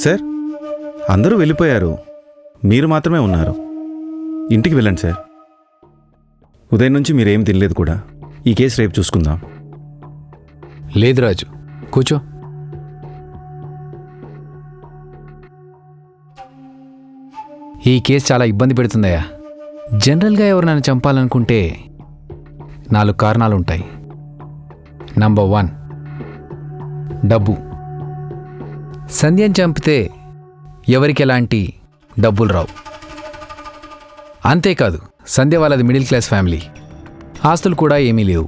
Sir, అందరూ వెళ్ళిపోయారు, మీరు మాత్రమే ఉన్నారు. ఇంటికి వెళ్ళండి సార్. ఉదయం నుంచి మీరేం తినలేదు కూడా. ఈ కేసు రేపు చూసుకుందాం. లేదు రాజు, కూర్చో. ఈ కేసు చాలా ఇబ్బంది పెడుతుందయ్యా. జనరల్గా ఎవరినైనా చంపాలనుకుంటే 4 కారణాలుంటాయి. నంబర్ 1, డబ్బు. సంధ్యను చంపితే ఎవరికి ఎలాంటి డబ్బులు రావు. అంతేకాదు, సంధ్య వాళ్ళది మిడిల్ క్లాస్ ఫ్యామిలీ, ఆస్తులు కూడా ఏమీ లేవు.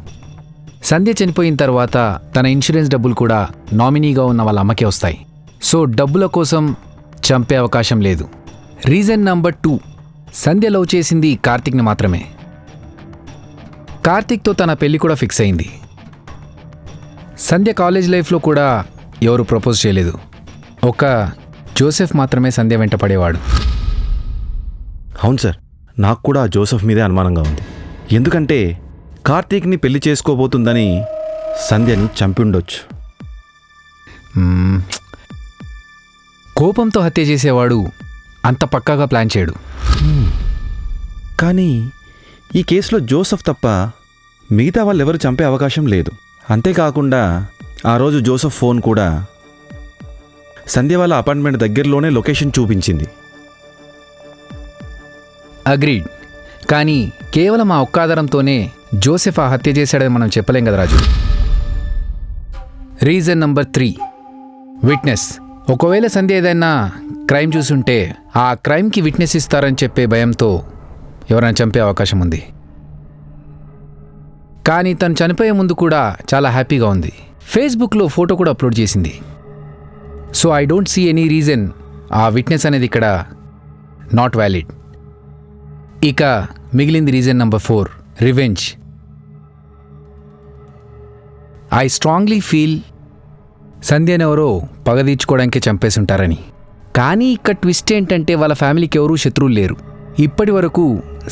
సంధ్య చనిపోయిన తర్వాత తన ఇన్సూరెన్స్ డబ్బులు కూడా నామినీగా ఉన్న వాళ్ళ అమ్మకే వస్తాయి. సో డబ్బుల కోసం చంపే అవకాశం లేదు. రీజన్ నంబర్ 2, సంధ్య లవ్ చేసింది కార్తిక్ని మాత్రమే. కార్తిక్తో తన పెళ్లి కూడా ఫిక్స్ అయింది. సంధ్య కాలేజ్ లైఫ్లో కూడా ఎవరు ప్రపోజ్ చేయలేదు. ఒక జోసెఫ్ మాత్రమే సంధ్య వెంట పడేవాడు. అవును సార్, నాకు కూడా ఆ జోసెఫ్ మీదే అనుమానంగా ఉంది. ఎందుకంటే కార్తీక్ని పెళ్లి చేసుకోబోతుందని సంధ్యని చంపి ఉండొచ్చు. కోపంతో హత్య చేసేవాడు అంత పక్కాగా ప్లాన్ చేయడు. కానీ ఈ కేసులో జోసెఫ్ తప్ప మిగతా వాళ్ళెవరు చంపే అవకాశం లేదు. అంతేకాకుండా ఆ రోజు జోసెఫ్ ఫోన్ కూడా సంధ్య వాళ్ళ అపార్ట్మెంట్ దగ్గరలోనే లొకేషన్ చూపించింది. అగ్రీడ్. కానీ కేవలం ఆ ఒక్క ఆధారంతోనే జోసెఫ్ ఆ హత్య చేశాడని మనం చెప్పలేం కదా రాజు. Reason number 3, witness. ఒకవేళ సంధ్య ఏదైనా క్రైమ్ చూసుంటే ఆ క్రైమ్కి విట్నెస్ ఇస్తారని చెప్పే భయంతో ఎవరైనా చంపే అవకాశం ఉంది. కానీ తను చనిపోయే ముందు కూడా చాలా హ్యాపీగా ఉంది. ఫేస్బుక్లో ఫోటో కూడా అప్లోడ్ చేసింది. So I don't see any reason ఆ విట్నెస్ అనేది ఇక్కడ నాట్ వ్యాలిడ్. ఇక మిగిలింది reason number 4, revenge. I strongly feel సంధ్యనెవరో పగ తీర్చుకోవడానికే చంపేసి ఉంటారని. కానీ ఇక్కడ ట్విస్ట్ ఏంటంటే వాళ్ళ ఫ్యామిలీకి ఎవరూ శత్రువులు లేరు. ఇప్పటి వరకు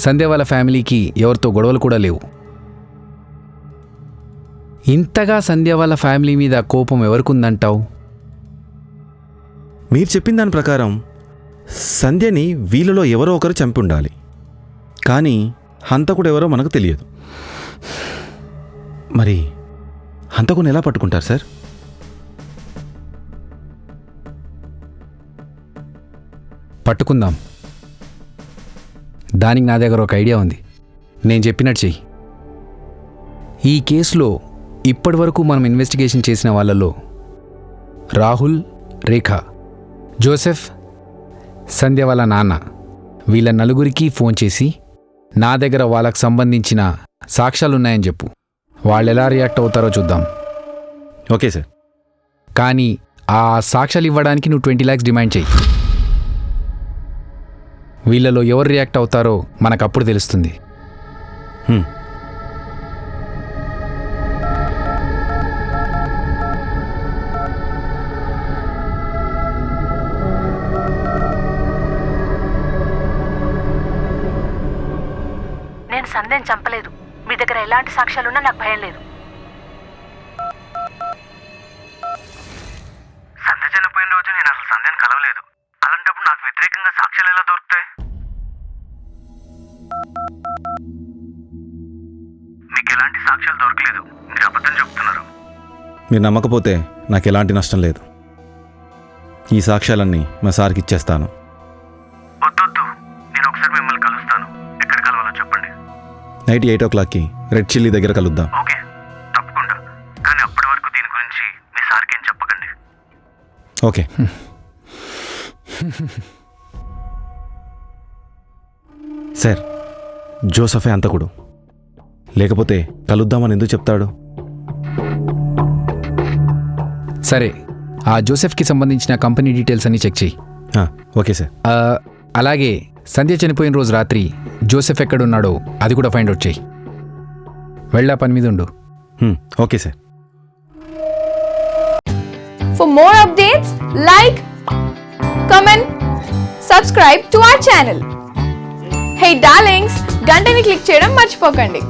సంధ్య వాళ్ళ ఫ్యామిలీకి ఎవరితో గొడవలు కూడా లేవు. ఇంతగా సంధ్య వాళ్ళ ఫ్యామిలీ మీద కోపం ఎవరికుందంటావు? మీరు చెప్పిన దాని ప్రకారం సంధ్యని వీళ్ళలో ఎవరో ఒకరు చంపి ఉండాలి. కానీ హంతకుడు ఎవరో మనకు తెలియదు. మరి హంతకుని ఎలా పట్టుకుంటారు సార్? పట్టుకుందాం. దానికి నా దగ్గర ఒక ఐడియా ఉంది. నేను చెప్పినట్టు చెయ్యి. ఈ కేసులో ఇప్పటివరకు మనం ఇన్వెస్టిగేషన్ చేసిన వాళ్ళలో రాహుల్, రేఖ, జోసెఫ్, సంధ్య వాళ్ళ నాన్న, వీళ్ళ నలుగురికి ఫోన్ చేసి నా దగ్గర వాళ్ళకు సంబంధించిన సాక్ష్యాలున్నాయని చెప్పు. వాళ్ళు ఎలా రియాక్ట్ అవుతారో చూద్దాం. Okay sir. కానీ ఆ సాక్ష్యాలు ఇవ్వడానికి నువ్వు 20 lakhs డిమాండ్ చెయ్యి. వీళ్ళలో ఎవరు రియాక్ట్ అవుతారో మనకప్పుడు తెలుస్తుంది. నేను సంధ్యను చంపలేదు. మీ దగ్గర ఎలాంటి సాక్ష్యాలున్నా నాకు భయం లేదు. సంధ్య చనిపోయిన రోజు నేను అసలు సంధ్యను కలవలేదు. అలాంటప్పుడు నాకు వ్యతిరేకంగా సాక్ష్యాలు ఎలా దొరుకుతాయి? మీకు ఎలాంటి సాక్ష్యాలు దొరకలేదు, మీరు అబద్ధం చెప్తున్నారు. మీరు నమ్మకపోతే నాకు ఎలాంటి నష్టం లేదు. ఈ సాక్ష్యాలన్నీ మా సార్కి ఇచ్చేస్తాను. వద్దొద్దు, నేను ఒకసారి మిమ్మల్ని కలుస్తాను. ఎక్కడ కలవాలో చెప్పండి. నైట్ 8 o'clockకి రెడ్ చిల్లీ దగ్గర కలుద్దాం. ఓకే, తప్పకుండా. కానీ అప్పటి వరకు దీని గురించి మీ సార్కి ఏం చెప్పకండి. ఓకే. సార్, జోసఫే హంతకుడు. లేకపోతే కలుద్దామని ఎందుకు చెప్తాడు? సరే, ఆ జోసెఫ్కి సంబంధించిన కంపెనీ డీటెయిల్స్ అన్నీ చెక్ చెయ్యి. Okay sir. అలాగే సంధ్య చనిపోయిన రోజు రాత్రి జోసెఫ్ ఎక్కడున్నాడో అది కూడా ఫైండ్ అవుట్ చెయ్యి. వెళ్ళా పని మీద ఉండు. Okay sir. For more updates, like, comment, subscribe to our channel. Hey darlings, గంటని click చేయడం మర్చిపోకండి.